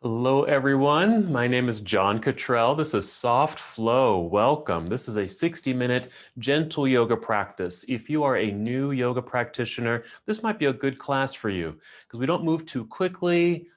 Hello, everyone. My name is John Cottrell. This is Soft Flow. Welcome. This is a 60-minute gentle yoga practice. If you are a new yoga practitioner, this might be a good class for you because we don't move too quickly.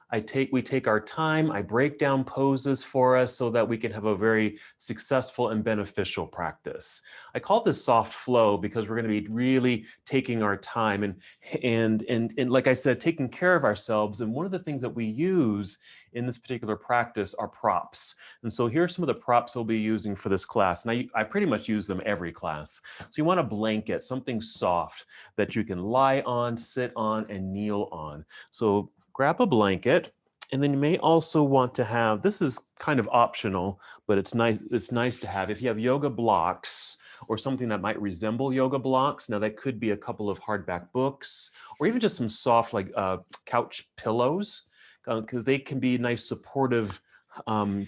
We take our time. I break down poses for us so that we can have a very successful and beneficial practice. I call this soft flow because we're going to be really taking our time and like I said, taking care of ourselves. And one of the things that we use in this particular practice are props. And so here are some of the props we'll be using for this class. And I pretty much use them every class. So you want a blanket, something soft that you can lie on, sit on, and kneel on. So grab a blanket. And then you may also want to have, this is kind of optional, but it's nice to have. If you have yoga blocks or something that might resemble yoga blocks, now that could be a couple of hardback books or even just some soft like couch pillows because they can be nice supportive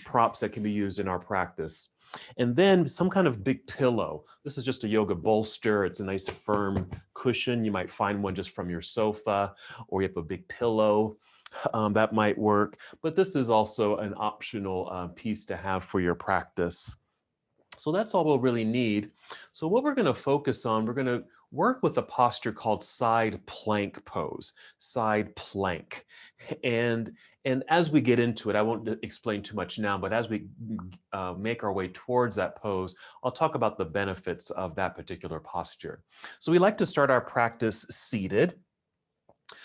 props that can be used in our practice. And then some kind of big pillow. This is just a yoga bolster. It's a nice firm cushion. You might find one just from your sofa, or you have a big pillow. That might work. But this is also an optional piece to have for your practice. So that's all we'll really need. So what we're going to focus on, we're going to work with a posture called side plank pose, side plank. And, and as we get into it, I won't explain too much now, but as we make our way towards that pose, I'll talk about the benefits of that particular posture. So we like to start our practice seated.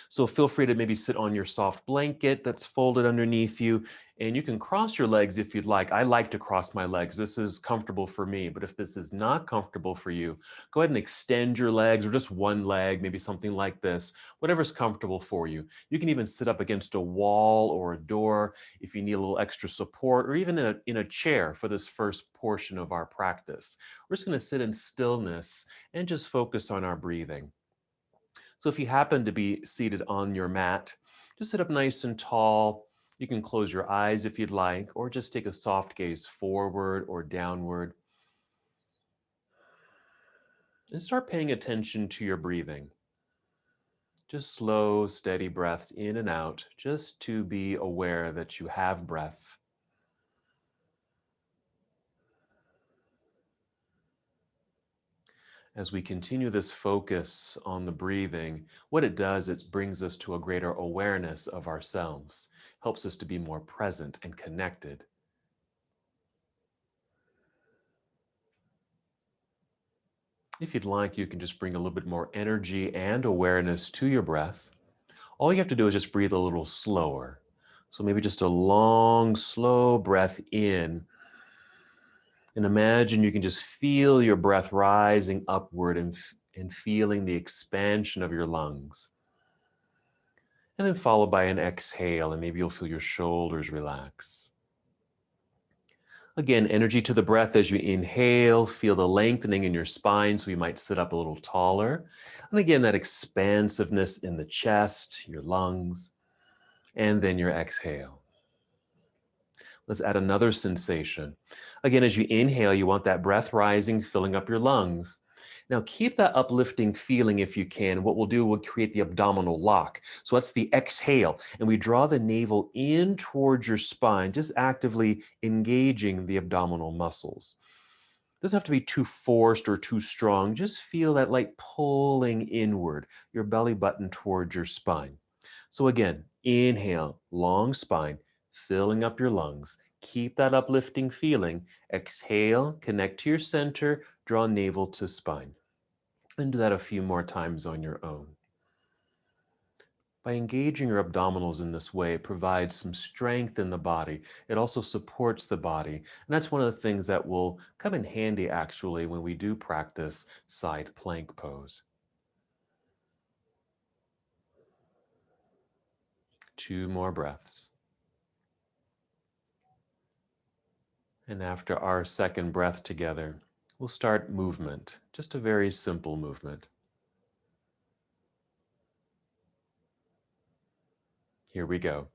So feel free to maybe sit on your soft blanket that's folded underneath you, and you can cross your legs if you'd like. I like to cross my legs. This is comfortable for me, but if this is not comfortable for you, go ahead and extend your legs or just one leg, maybe something like this, whatever's comfortable for you. You can even sit up against a wall or a door if you need a little extra support, or even in a chair for this first portion of our practice. We're just going to sit in stillness and just focus on our breathing. So if you happen to be seated on your mat, just sit up nice and tall. You can close your eyes if you'd like, or just take a soft gaze forward or downward. And start paying attention to your breathing. Just slow, steady breaths in and out, just to be aware that you have breath. As we continue this focus on the breathing, what it does is brings us to a greater awareness of ourselves, helps us to be more present and connected. If you'd like, you can just bring a little bit more energy and awareness to your breath. All you have to do is just breathe a little slower. So maybe just a long, slow breath in. And imagine you can just feel your breath rising upward and feeling the expansion of your lungs. And then followed by an exhale, and maybe you'll feel your shoulders relax. Again, energy to the breath as you inhale, feel the lengthening in your spine, so you might sit up a little taller. And again, that expansiveness in the chest, your lungs, and then your exhale. Let's add another sensation. Again, as you inhale, you want that breath rising, filling up your lungs. Now keep that uplifting feeling if you can. What we'll do, we'll create the abdominal lock. So that's the exhale, and we draw the navel in towards your spine, just actively engaging the abdominal muscles. Doesn't have to be too forced or too strong. Just feel that light pulling inward, your belly button towards your spine. So again, inhale, long spine, filling up your lungs. Keep that uplifting feeling. Exhale, connect to your center, draw navel to spine. And do that a few more times on your own. By engaging your abdominals in this way, it provides some strength in the body. It also supports the body. And that's one of the things that will come in handy actually when we do practice side plank pose. 2 more breaths. And after our second breath together, we'll start movement, just a very simple movement. Here we go.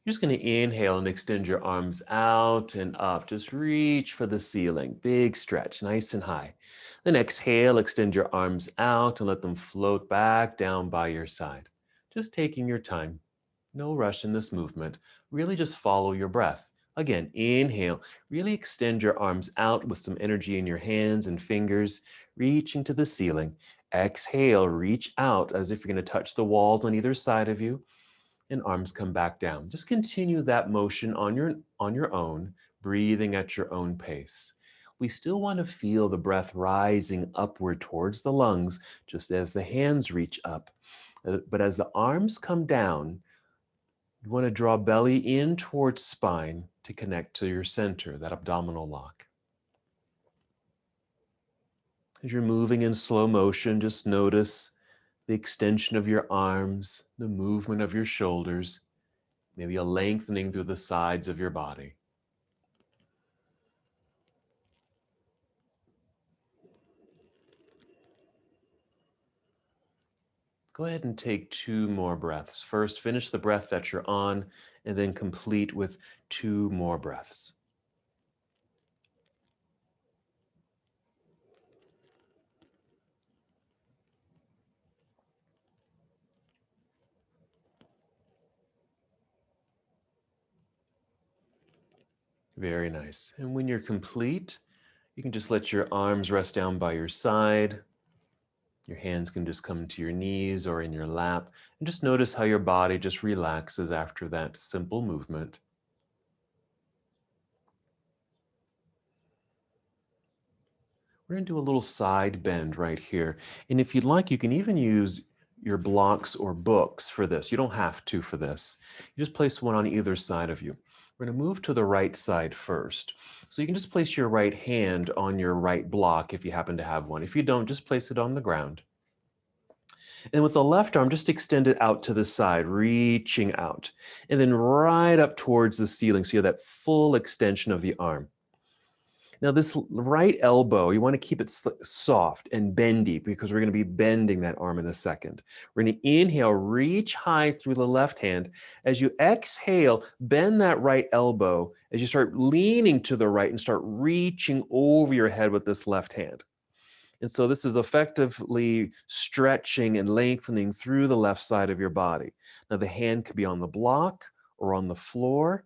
You're just going to inhale and extend your arms out and up. Just reach for the ceiling. Big stretch, nice and high. Then exhale, extend your arms out and let them float back down by your side. Just taking your time. No rush in this movement. Really just follow your breath. Again, inhale. Really extend your arms out with some energy in your hands and fingers, reaching to the ceiling. Exhale, reach out as if you're going to touch the walls on either side of you, and arms come back down. Just continue that motion on your own, breathing at your own pace. We still want to feel the breath rising upward towards the lungs, just as the hands reach up. But as the arms come down, you want to draw belly in towards spine to connect to your center, that abdominal lock. As you're moving in slow motion, just notice the extension of your arms, the movement of your shoulders, maybe a lengthening through the sides of your body. Go ahead and take 2 more breaths. First, finish the breath that you're on, and then complete with 2 more breaths. Very nice. And when you're complete, you can just let your arms rest down by your side. Your hands can just come to your knees or in your lap, and just notice how your body just relaxes after that simple movement. We're going to do a little side bend right here. And if you'd like, you can even use your blocks or books for this. You don't have to for this. You just place one on either side of you. We're going to move to the right side first. So you can just place your right hand on your right block if you happen to have one. If you don't, just place it on the ground. And with the left arm, just extend it out to the side, reaching out. And then right up towards the ceiling, so you have that full extension of the arm. Now this right elbow, you want to keep it soft and bendy because we're going to be bending that arm in a second. We're going to inhale, reach high through the left hand. As you exhale, bend that right elbow as you start leaning to the right and start reaching over your head with this left hand. And so this is effectively stretching and lengthening through the left side of your body. Now the hand could be on the block or on the floor,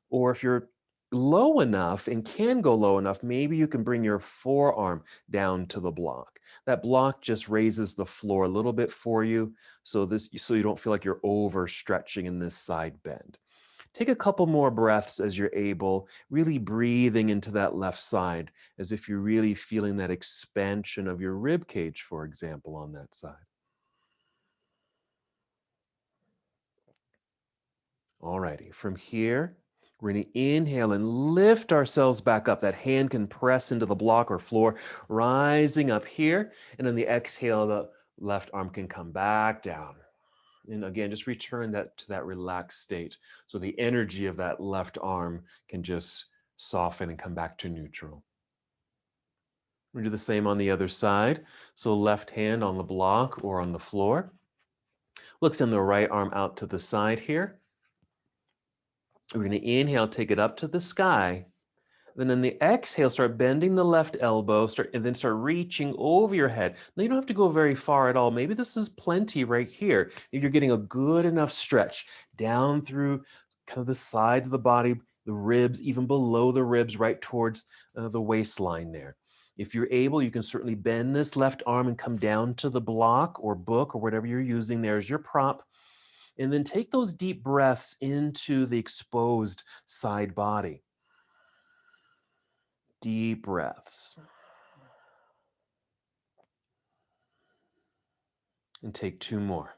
or if you're low enough and can go low enough, maybe you can bring your forearm down to the block. That block just raises the floor a little bit for you, so you don't feel like you're overstretching in this side bend. Take a couple more breaths as you're able, really breathing into that left side as if you're really feeling that expansion of your rib cage, for example, on that side. Alrighty, from here, we're going to inhale and lift ourselves back up. That hand can press into the block or floor, rising up here. And on the exhale, the left arm can come back down. And again, just return that to that relaxed state. So the energy of that left arm can just soften and come back to neutral. We do the same on the other side. So left hand on the block or on the floor. We'll extend the right arm out to the side here. We're going to inhale, take it up to the sky. Then in the exhale, start bending the left elbow, and then start reaching over your head. Now you don't have to go very far at all. Maybe this is plenty right here. If you're getting a good enough stretch down through kind of the sides of the body, the ribs, even below the ribs, right towards the waistline there. If you're able, you can certainly bend this left arm and come down to the block or book or whatever you're using there as your prop. And then take those deep breaths into the exposed side body. Deep breaths. And take 2 more.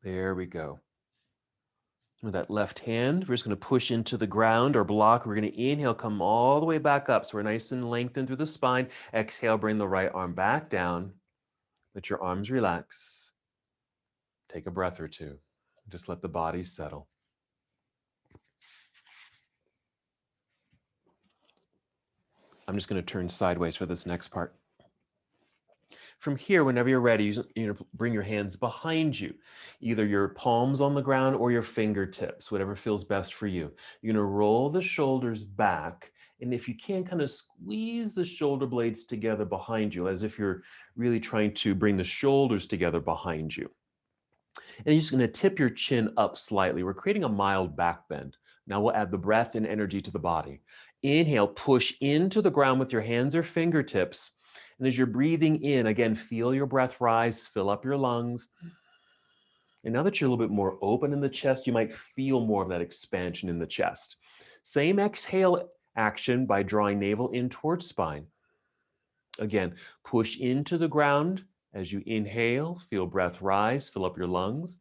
There we go. With that left hand, we're just going to push into the ground or block. We're going to inhale, come all the way back up. So we're nice and lengthened through the spine. Exhale, bring the right arm back down. Let your arms relax. Take a breath or two. Just let the body settle. I'm just going to turn sideways for this next part. From here, whenever you're ready, bring your hands behind you, either your palms on the ground or your fingertips, whatever feels best for you. You're going to roll the shoulders back And if you can, kind of squeeze the shoulder blades together behind you, as if you're really trying to bring the shoulders together behind you. And you're just going to tip your chin up slightly. We're creating a mild back bend. Now we'll add the breath and energy to the body. Inhale, push into the ground with your hands or fingertips. And as you're breathing in, again, feel your breath rise, fill up your lungs. And now that you're a little bit more open in the chest, you might feel more of that expansion in the chest. Same exhale action by drawing navel in towards spine. Again, push into the ground as you inhale, feel breath rise, fill up your lungs.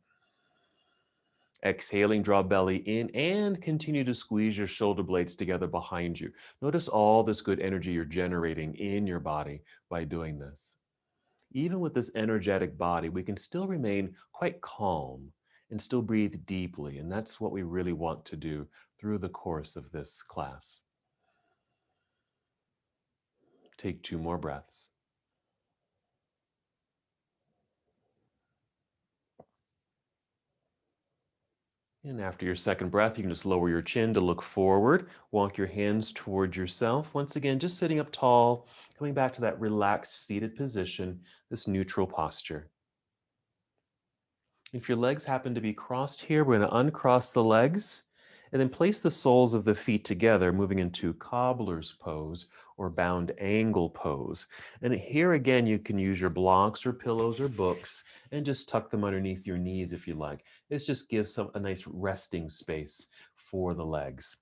Exhaling, draw belly in and continue to squeeze your shoulder blades together behind you. Notice all this good energy you're generating in your body by doing this. Even with this energetic body, we can still remain quite calm and still breathe deeply. And that's what we really want to do through the course of this class. Take 2 more breaths. And after your second breath, you can just lower your chin to look forward. Walk your hands toward yourself. Once again, just sitting up tall, coming back to that relaxed seated position, this neutral posture. If your legs happen to be crossed here, we're going to uncross the legs and then place the soles of the feet together, moving into cobbler's pose or bound angle pose. And here again, you can use your blocks or pillows or books and just tuck them underneath your knees if you like. This just gives a nice resting space for the legs.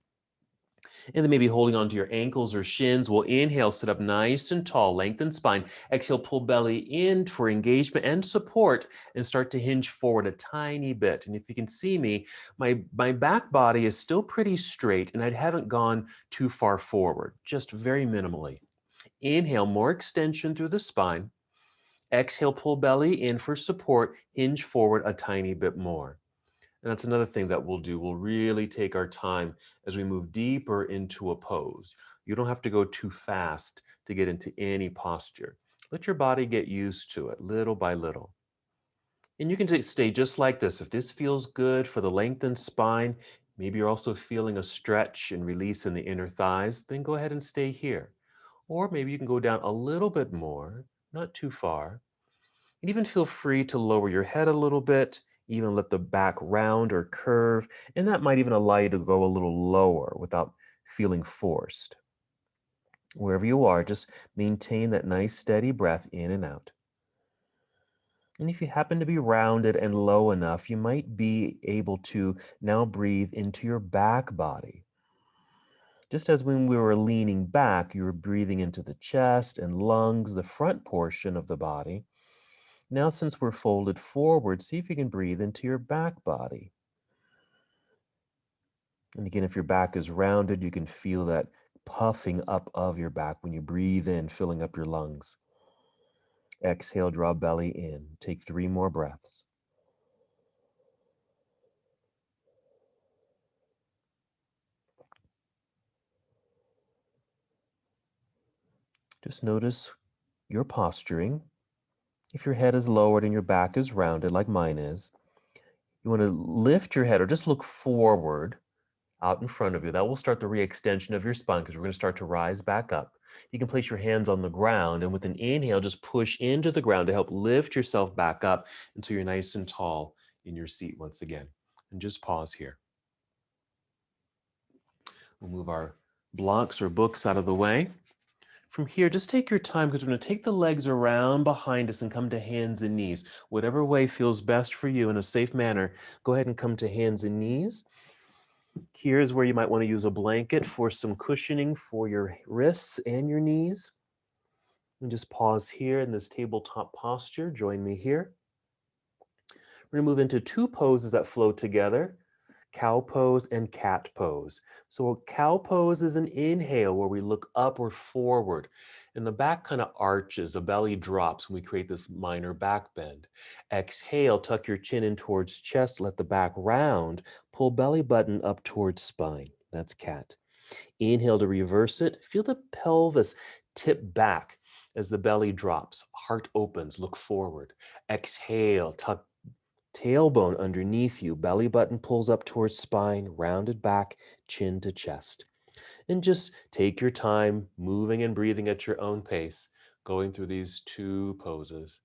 And then maybe holding onto your ankles or shins. We'll inhale, sit up nice and tall, lengthen spine. Exhale, pull belly in for engagement and support and start to hinge forward a tiny bit. And if you can see me, my back body is still pretty straight and I haven't gone too far forward, just very minimally. Inhale, more extension through the spine. Exhale, pull belly in for support, hinge forward a tiny bit more. And that's another thing that we'll do. We'll really take our time as we move deeper into a pose. You don't have to go too fast to get into any posture. Let your body get used to it little by little. And you can stay just like this. If this feels good for the lengthened spine, maybe you're also feeling a stretch and release in the inner thighs, then go ahead and stay here. Or maybe you can go down a little bit more, not too far. And even feel free to lower your head a little bit, even let the back round or curve, and that might even allow you to go a little lower without feeling forced. Wherever you are, just maintain that nice steady breath in and out. And if you happen to be rounded and low enough, you might be able to now breathe into your back body. Just as when we were leaning back, you were breathing into the chest and lungs, the front portion of the body. Now, since we're folded forward, see if you can breathe into your back body. And again, if your back is rounded, you can feel that puffing up of your back when you breathe in, filling up your lungs. Exhale, draw belly in. Take 3 more breaths. Just notice your posturing. If your head is lowered and your back is rounded like mine is, you want to lift your head or just look forward out in front of you. That will start the re-extension of your spine because we're going to start to rise back up. You can place your hands on the ground and with an inhale, just push into the ground to help lift yourself back up until you're nice and tall in your seat once again. And just pause here. We'll move our blocks or books out of the way. From here, just take your time because we're going to take the legs around behind us and come to hands and knees. Whatever way feels best for you in a safe manner, go ahead and come to hands and knees. Here's where you might want to use a blanket for some cushioning for your wrists and your knees. And just pause here in this tabletop posture. Join me here. We're going to move into 2 poses that flow together. Cow pose and cat pose. So a cow pose is an inhale where we look up or forward and the back kind of arches, the belly drops when we create this minor back bend. Exhale, tuck your chin in towards chest, let the back round, pull belly button up towards spine. That's cat. Inhale to reverse it. Feel the pelvis tip back as the belly drops, heart opens, look forward. Exhale, tuck tailbone underneath you, belly button pulls up towards spine, rounded back, chin to chest. And just take your time moving and breathing at your own pace, going through these two poses.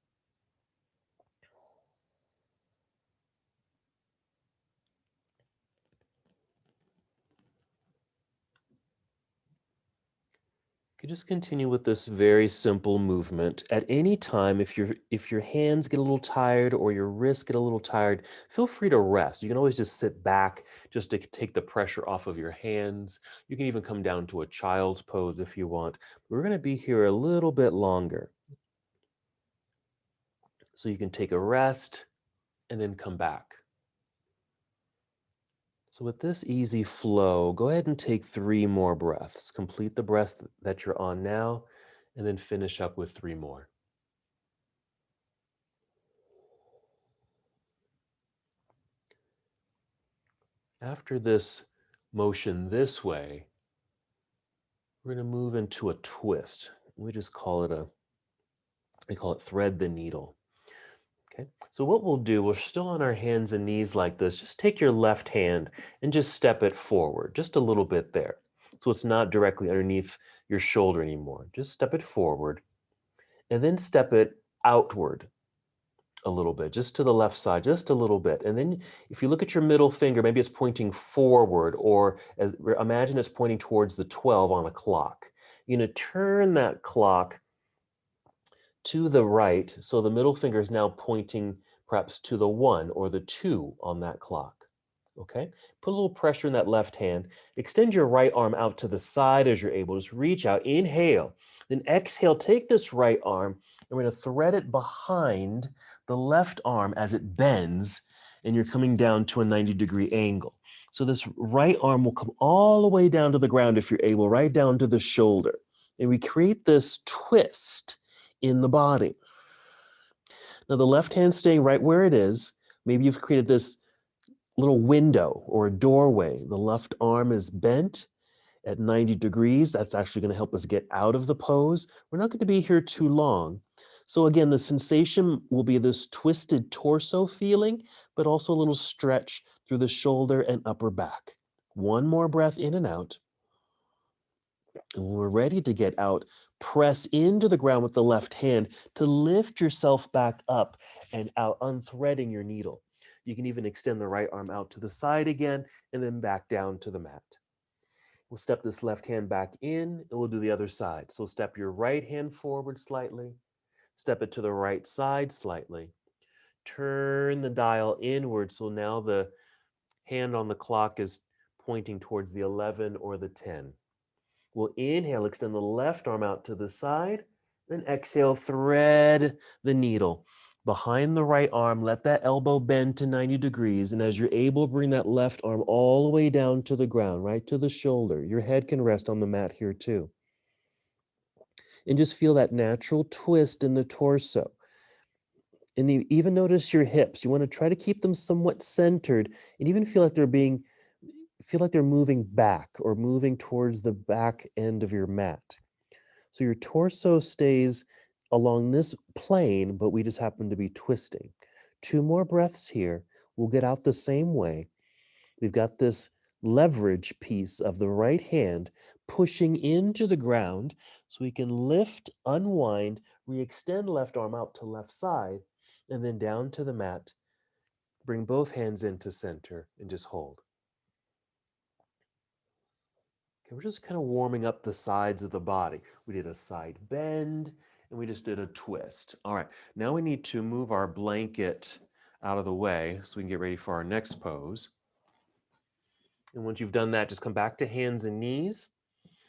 You just continue with this very simple movement. At any time, if your hands get a little tired or your wrists get a little tired, feel free to rest. You can always just sit back just to take the pressure off of your hands. You can even come down to a child's pose if you want. We're going to be here a little bit longer. So you can take a rest and then come back. So with this easy flow, go ahead and take 3 more breaths. Complete the breath that you're on now, and then finish up with 3 more. After this motion this way, we're going to move into a twist. We just call it we call it thread the needle. Okay. So what we'll do, we're still on our hands and knees like this. Just take your left hand and just step it forward, just a little bit there. So it's not directly underneath your shoulder anymore. Just step it forward and then step it outward a little bit, just to the left side, just a little bit. And then if you look at your middle finger, maybe it's pointing forward, or imagine it's pointing towards the 12 on a clock. You're going to turn that clock to the right, so the middle finger is now pointing perhaps to the 1 or the 2 on that clock. Okay, put a little pressure in that left hand. Extend your right arm out to the side as you're able. Just reach out, inhale, then exhale. Take this right arm and we're going to thread it behind the left arm as it bends, and you're coming down to a 90-degree angle. So this right arm will come all the way down to the ground if you're able, right down to the shoulder. And we create this twist in the body. Now the left hand staying right where it is. Maybe you've created this little window or a doorway. The left arm is bent at 90 degrees. That's actually going to help us get out of the pose. We're not going to be here too long. So again, the sensation will be this twisted torso feeling, but also a little stretch through the shoulder and upper back. One more breath in and out. And when we're ready to get out, press into the ground with the left hand to lift yourself back up and out, unthreading your needle. You can even extend the right arm out to the side again and then back down to the mat. We'll step this left hand back in and we'll do the other side. So step your right hand forward slightly, step it to the right side slightly, turn the dial inward. So now the hand on the clock is pointing towards the 11 or the 10. We'll inhale, extend the left arm out to the side, then exhale, thread the needle behind the right arm. Let that elbow bend to 90 degrees. And as you're able, bring that left arm all the way down to the ground, right to the shoulder. Your head can rest on the mat here too. And just feel that natural twist in the torso. And you even notice your hips. You want to try to keep them somewhat centered and even feel like they're moving back or moving towards the back end of your mat. So your torso stays along this plane, but we just happen to be twisting. 2 more breaths here. We'll get out the same way. We've got this leverage piece of the right hand pushing into the ground so we can lift, unwind, re-extend left arm out to left side, and then down to the mat. Bring both hands into center and just hold. Okay, we're just kind of warming up the sides of the body. We did a side bend and we just did a twist. All right, now we need to move our blanket out of the way so we can get ready for our next pose. And once you've done that, just come back to hands and knees.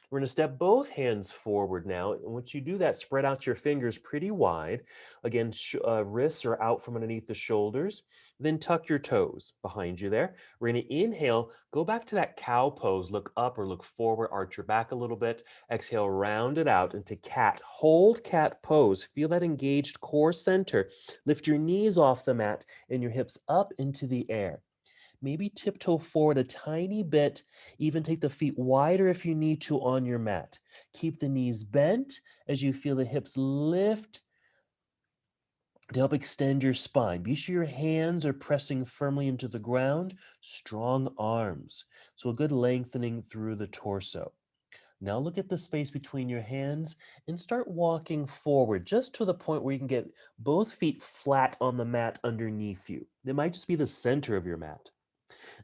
We're going to step both hands forward now. And once you do that, spread out your fingers pretty wide. Again, wrists are out from underneath the shoulders. Then tuck your toes behind you there. We're going to inhale, go back to that cow pose. Look up or look forward, arch your back a little bit. Exhale, round it out into cat. Hold cat pose. Feel that engaged core center. Lift your knees off the mat and your hips up into the air. Maybe tiptoe forward a tiny bit, even take the feet wider if you need to on your mat. Keep the knees bent as you feel the hips lift to help extend your spine. Be sure your hands are pressing firmly into the ground, strong arms. So a good lengthening through the torso. Now look at the space between your hands and start walking forward just to the point where you can get both feet flat on the mat underneath you. It might just be the center of your mat.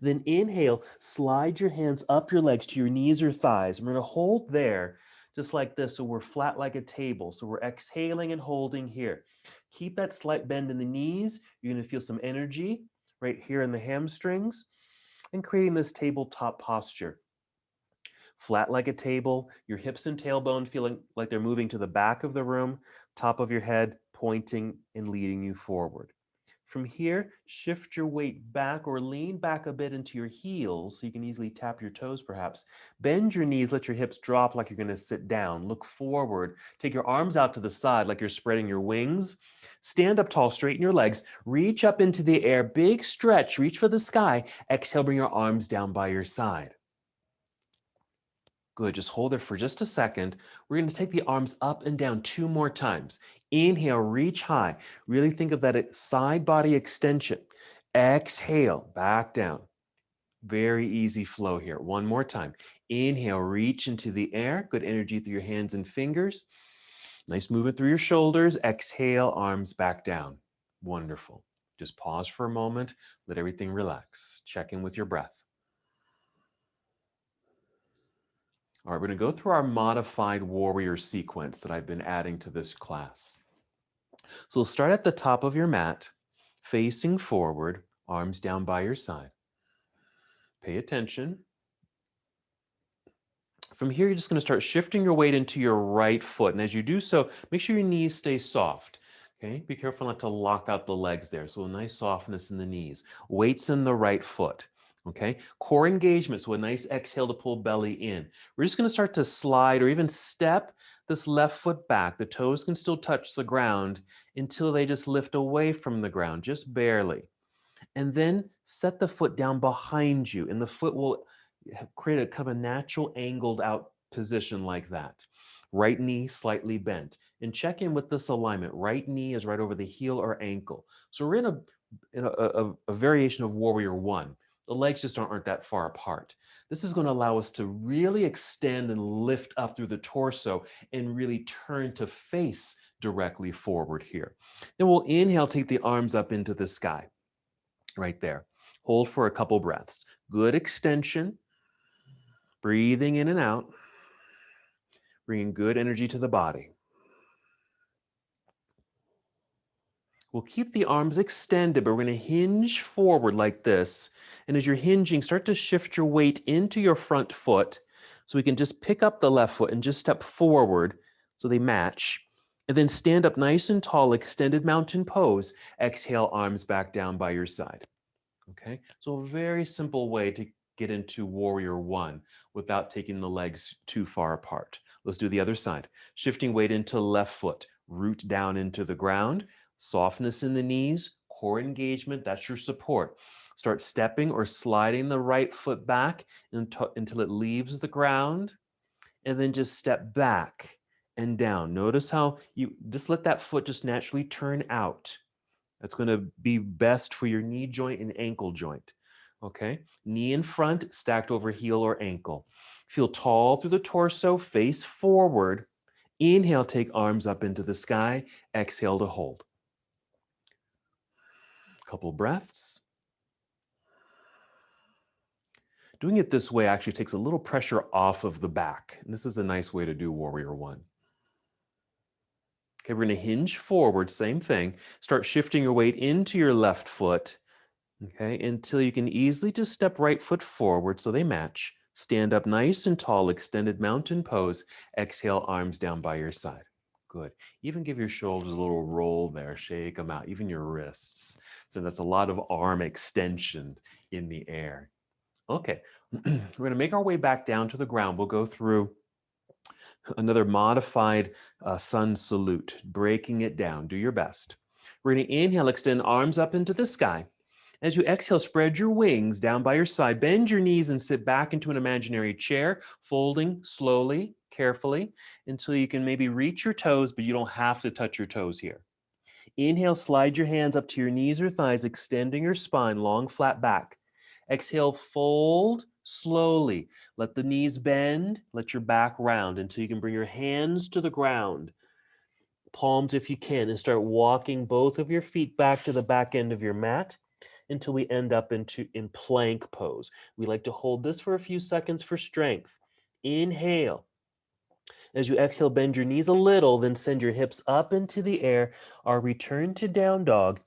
Then inhale, slide your hands up your legs to your knees or thighs. We're going to hold there just like this so we're flat like a table. So we're exhaling and holding here. Keep that slight bend in the knees. You're going to feel some energy right here in the hamstrings and creating this tabletop posture. Flat like a table, your hips and tailbone feeling like they're moving to the back of the room, top of your head pointing and leading you forward. From here, shift your weight back or lean back a bit into your heels so you can easily tap your toes perhaps. Bend your knees, let your hips drop like you're going to sit down. Look forward. Take your arms out to the side like you're spreading your wings. Stand up tall, straighten your legs. Reach up into the air, big stretch, reach for the sky. Exhale, bring your arms down by your side. Good, just hold there for just a second. We're going to take the arms up and down 2 more times. Inhale, reach high. Really think of that side body extension. Exhale, back down. Very easy flow here. One more time. Inhale, reach into the air. Good energy through your hands and fingers. Nice movement through your shoulders. Exhale, arms back down. Wonderful. Just pause for a moment. Let everything relax. Check in with your breath. All right, we're going to go through our modified warrior sequence that I've been adding to this class. So we'll start at the top of your mat, facing forward, arms down by your side. Pay attention. From here, you're just going to start shifting your weight into your right foot. And as you do so, make sure your knees stay soft. Okay, be careful not to lock out the legs there. So a nice softness in the knees. Weights in the right foot. Okay, core engagement. So a nice exhale to pull belly in. We're just going to start to slide or even step this left foot back. The toes can still touch the ground until they just lift away from the ground, just barely. And then set the foot down behind you, and the foot will create a kind of a natural angled out position like that. Right knee slightly bent. And check in with this alignment. Right knee is right over the heel or ankle. So we're in a variation of Warrior One. The legs just aren't that far apart. This is going to allow us to really extend and lift up through the torso and really turn to face directly forward here. Then we'll inhale, take the arms up into the sky. Right there. Hold for a couple breaths. Good extension. Breathing in and out. Bringing good energy to the body. We'll keep the arms extended, but we're going to hinge forward like this. And as you're hinging, start to shift your weight into your front foot. So we can just pick up the left foot and just step forward so they match. And then stand up nice and tall, extended mountain pose. Exhale, arms back down by your side. Okay, so a very simple way to get into Warrior One without taking the legs too far apart. Let's do the other side. Shifting weight into left foot, root down into the ground, softness in the knees, core engagement, that's your support. Start stepping or sliding the right foot back until it leaves the ground, and then just step back and down. Notice how you just let that foot just naturally turn out. That's going to be best for your knee joint and ankle joint. Okay, knee in front, stacked over heel or ankle. Feel tall through the torso, face forward. Inhale, take arms up into the sky. Exhale to hold. Couple breaths. Doing it this way actually takes a little pressure off of the back. And this is a nice way to do Warrior One. Okay, we're going to hinge forward, same thing. Start shifting your weight into your left foot. Okay, until you can easily just step right foot forward so they match. Stand up nice and tall, extended mountain pose. Exhale, arms down by your side. Good. Even give your shoulders a little roll there, shake them out, even your wrists. So that's a lot of arm extension in the air. Okay, we're going to make our way back down to the ground. We'll go through another modified sun salute, breaking it down. Do your best. We're going to inhale, extend arms up into the sky. As you exhale, spread your wings down by your side, bend your knees and sit back into an imaginary chair, folding slowly, carefully, until you can maybe reach your toes, but you don't have to touch your toes here. Inhale, slide your hands up to your knees or thighs, extending your spine, long, flat back. Exhale, fold Slowly, let the knees bend, let your back round until you can bring your hands to the ground, palms if you can, and start walking both of your feet back to the back end of your mat until we end up in plank pose. We like to hold this for a few seconds for strength. Inhale. As you exhale, bend your knees a little, then send your hips up into the air. Our return to down dog.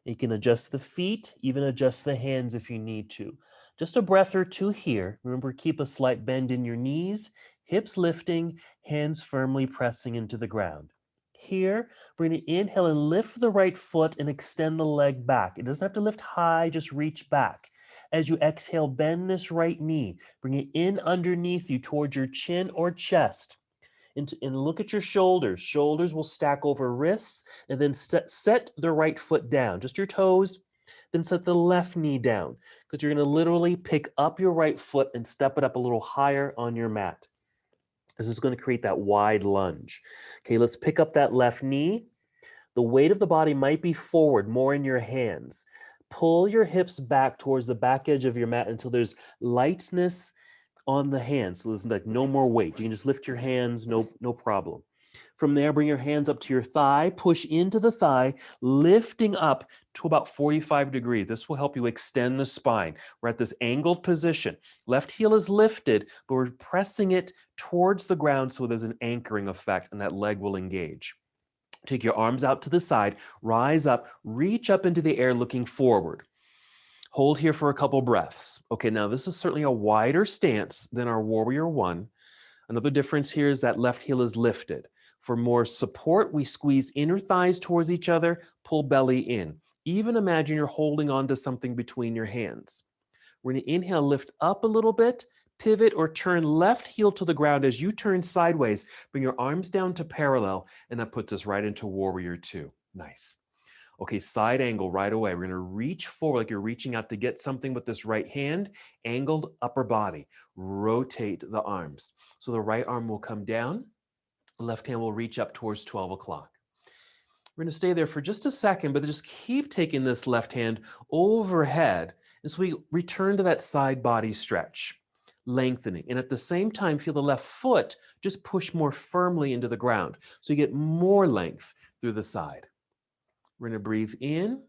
You can adjust the feet, even adjust the hands if you need to. Just a breath or two here. Remember, keep a slight bend in your knees, hips lifting, hands firmly pressing into the ground. Here, we're going to inhale and lift the right foot and extend the leg back. It doesn't have to lift high, just reach back. As you exhale, bend this right knee. Bring it in underneath you towards your chin or chest. And look at your shoulders. Shoulders will stack over wrists, and then set the right foot down, just your toes. Then set the left knee down, because you're going to literally pick up your right foot and step it up a little higher on your mat. This is going to create that wide lunge. Okay, let's pick up that left knee. The weight of the body might be forward, more in your hands. Pull your hips back towards the back edge of your mat until there's lightness on the hands. So there's like no more weight. You can just lift your hands, no problem. From there, bring your hands up to your thigh, push into the thigh, lifting up to about 45 degrees. This will help you extend the spine. We're at this angled position. Left heel is lifted, but we're pressing it towards the ground so there's an anchoring effect and that leg will engage. Take your arms out to the side, rise up, reach up into the air looking forward. Hold here for a couple breaths. Okay, now this is certainly a wider stance than our Warrior One. Another difference here is that left heel is lifted. For more support, we squeeze inner thighs towards each other, pull belly in. Even imagine you're holding on to something between your hands. We're going to inhale, lift up a little bit, pivot or turn left heel to the ground. As you turn sideways, bring your arms down to parallel, and that puts us right into Warrior Two. Nice. Okay, side angle right away. We're going to reach forward like you're reaching out to get something with this right hand, angled upper body. Rotate the arms. So the right arm will come down, left hand will reach up towards 12 o'clock. We're going to stay there for just a second, but just keep taking this left hand overhead as we return to that side body stretch, lengthening. And at the same time, feel the left foot just push more firmly into the ground so you get more length through the side. We're going to breathe in.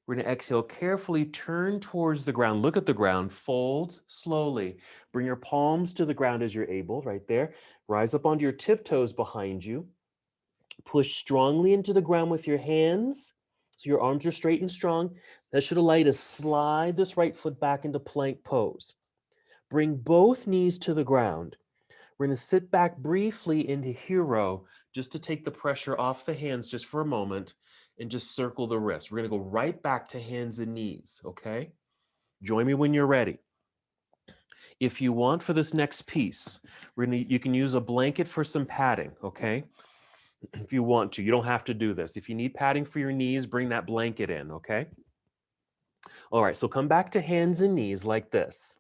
We're going to exhale, carefully turn towards the ground. Look at the ground, fold slowly. Bring your palms to the ground as you're able, right there. Rise up onto your tiptoes behind you. Push strongly into the ground with your hands so your arms are straight and strong. That should allow you to slide this right foot back into plank pose. Bring both knees to the ground. We're going to sit back briefly into hero just to take the pressure off the hands just for a moment and just circle the wrist. We're going to go right back to hands and knees, okay? Join me when you're ready. If you want for this next piece, you can use a blanket for some padding, okay? If you want to, you don't have to do this. If you need padding for your knees, bring that blanket in, okay? All right, so come back to hands and knees like this.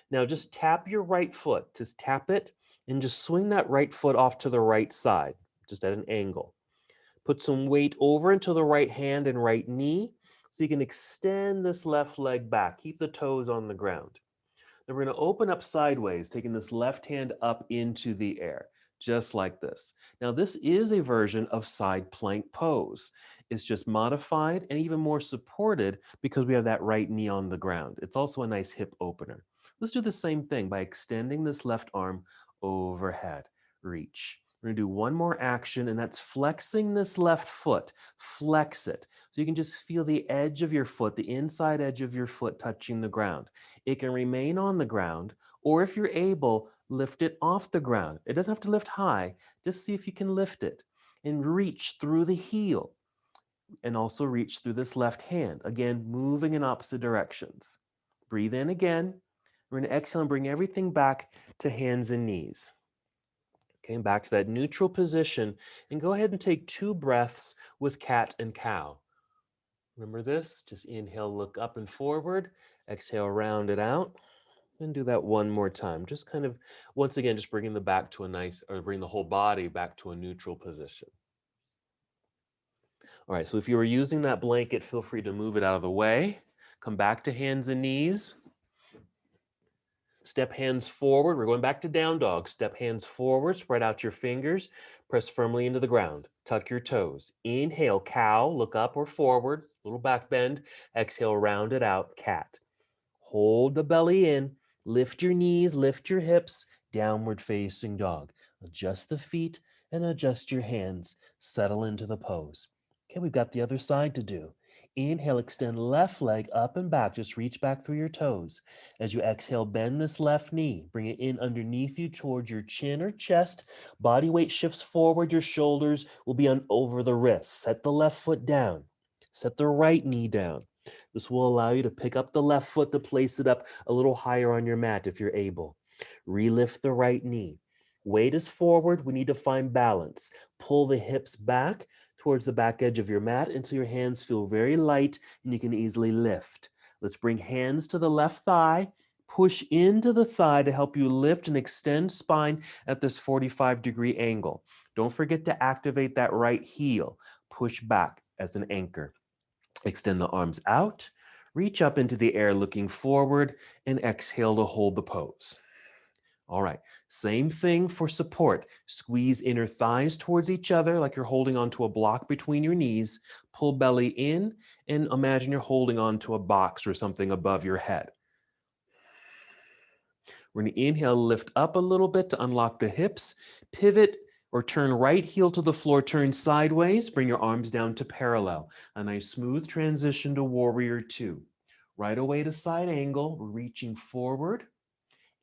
Now just tap your right foot, just tap it and just swing that right foot off to the right side, just at an angle. Put some weight over into the right hand and right knee so you can extend this left leg back. Keep the toes on the ground. Then we're going to open up sideways, taking this left hand up into the air, just like this. Now, this is a version of side plank pose. It's just modified and even more supported because we have that right knee on the ground. It's also a nice hip opener. Let's do the same thing by extending this left arm overhead. Reach. We're going to do one more action, and that's flexing this left foot. Flex it. So you can just feel the edge of your foot, the inside edge of your foot touching the ground. It can remain on the ground, or if you're able, lift it off the ground. It doesn't have to lift high. Just see if you can lift it and reach through the heel and also reach through this left hand. Again, moving in opposite directions. Breathe in again. We're going to exhale and bring everything back to hands and knees. Okay, back to that neutral position, and go ahead and take 2 breaths with cat and cow. Remember this? Just inhale, look up and forward. Exhale, round it out. And do that one more time. Just kind of, once again, just bringing the back to a nice, or bring the whole body back to a neutral position. All right, so if you were using that blanket, feel free to move it out of the way. Come back to hands and knees. Step hands forward. We're going back to down dog. Step hands forward, spread out your fingers, press firmly into the ground. Tuck your toes. Inhale, cow, look up or forward, little back bend. Exhale, round it out, cat. Hold the belly in, lift your knees, lift your hips, downward facing dog. Adjust the feet and adjust your hands. Settle into the pose. Okay, we've got the other side to do. Inhale, extend left leg up and back. Just reach back through your toes. As you exhale, bend this left knee. Bring it in underneath you towards your chin or chest. Body weight shifts forward. Your shoulders will be on over the wrists. Set the left foot down. Set the right knee down. This will allow you to pick up the left foot to place it up a little higher on your mat if you're able. Relift the right knee. Weight is forward. We need to find balance. Pull the hips back towards the back edge of your mat until your hands feel very light and you can easily lift. Let's bring hands to the left thigh. Push into the thigh to help you lift and extend spine at this 45-degree angle. Don't forget to activate that right heel. Push back as an anchor. Extend the arms out, reach up into the air looking forward, and exhale to hold the pose. All right, same thing for support. Squeeze inner thighs towards each other like you're holding onto a block between your knees. Pull belly in and imagine you're holding onto a box or something above your head. We're going to inhale, lift up a little bit to unlock the hips, pivot or turn right heel to the floor, turn sideways, bring your arms down to parallel. A nice smooth transition to warrior two. Right away to side angle, reaching forward,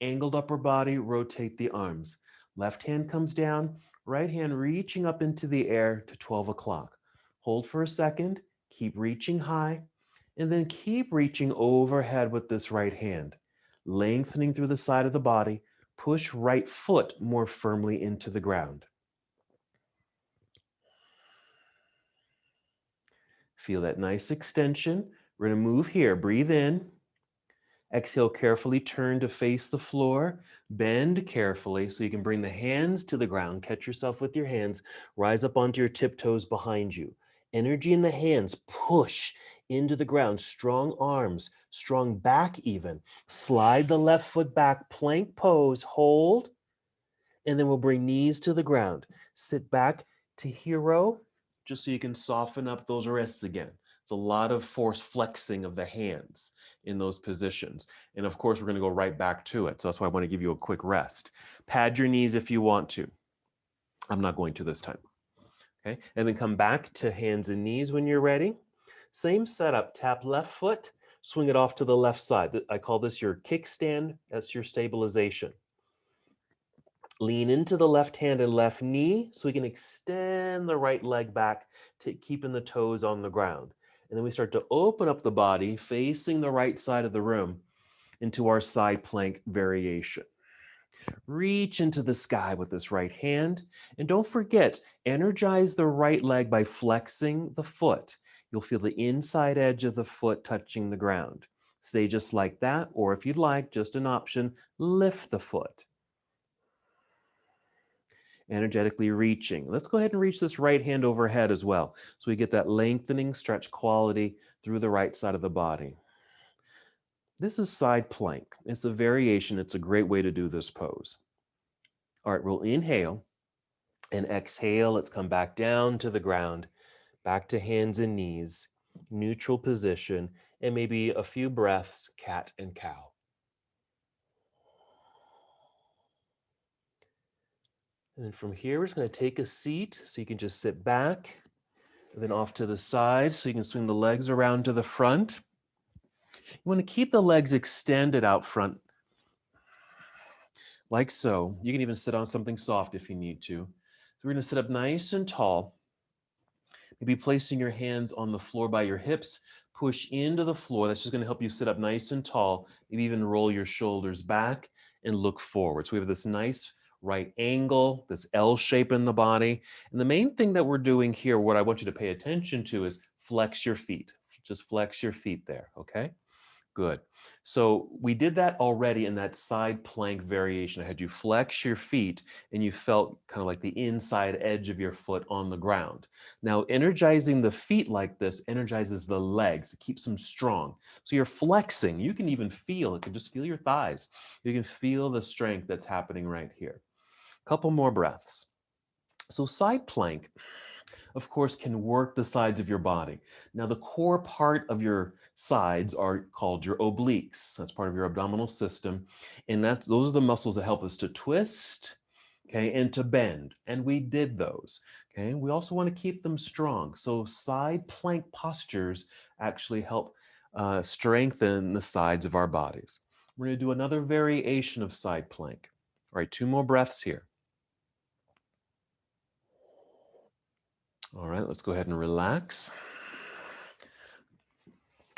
angled upper body, rotate the arms. Left hand comes down, right hand reaching up into the air to 12 o'clock. Hold for a second, keep reaching high, and then keep reaching overhead with this right hand. Lengthening through the side of the body, push right foot more firmly into the ground. Feel that nice extension. We're going to move here. Breathe in. Exhale, carefully turn to face the floor. Bend carefully so you can bring the hands to the ground. Catch yourself with your hands. Rise up onto your tiptoes behind you. Energy in the hands. Push into the ground. Strong arms, strong back even. Slide the left foot back. Plank pose. Hold. And then we'll bring knees to the ground. Sit back to hero, just so you can soften up those wrists again. It's a lot of force flexing of the hands in those positions. And of course, we're going to go right back to it. So that's why I want to give you a quick rest. Pad your knees if you want to. I'm not going to this time. Okay. And then come back to hands and knees when you're ready. Same setup. Tap left foot, swing it off to the left side. I call this your kickstand. That's your stabilization. Lean into the left hand and left knee so we can extend the right leg back to keeping the toes on the ground. And then we start to open up the body facing the right side of the room into our side plank variation. Reach into the sky with this right hand. And don't forget, energize the right leg by flexing the foot. You'll feel the inside edge of the foot touching the ground. Stay just like that, or if you'd like, just an option, lift the foot. Energetically reaching. Let's go ahead and reach this right hand overhead as well. So we get that lengthening stretch quality through the right side of the body. This is side plank. It's a variation. It's a great way to do this pose. All right, we'll inhale and exhale. Let's come back down to the ground, back to hands and knees, neutral position, and maybe a few breaths, cat and cow. And then from here, we're just going to take a seat so you can just sit back, and then off to the side so you can swing the legs around to the front. You want to keep the legs extended out front, like so. You can even sit on something soft if you need to. So we're going to sit up nice and tall. Maybe placing your hands on the floor by your hips, push into the floor. That's just going to help you sit up nice and tall. Maybe even roll your shoulders back and look forward. So we have this nice right angle, this L shape in the body. And the main thing that we're doing here, what I want you to pay attention to is flex your feet. Just flex your feet there, okay? Good. So we did that already in that side plank variation. I had you flex your feet and you felt kind of like the inside edge of your foot on the ground. Now, energizing the feet like this energizes the legs. It keeps them strong. So you're flexing. You can even feel, you can just feel your thighs. You can feel the strength that's happening right here. Couple more breaths. So side plank, of course, can work the sides of your body. Now, the core part of your sides are called your obliques. That's part of your abdominal system. And those are the muscles that help us to twist, okay, and to bend. And we did those. Okay. We also want to keep them strong. So side plank postures actually help strengthen the sides of our bodies. We're going to do another variation of side plank. All right, 2 more breaths here. All right, let's go ahead and relax.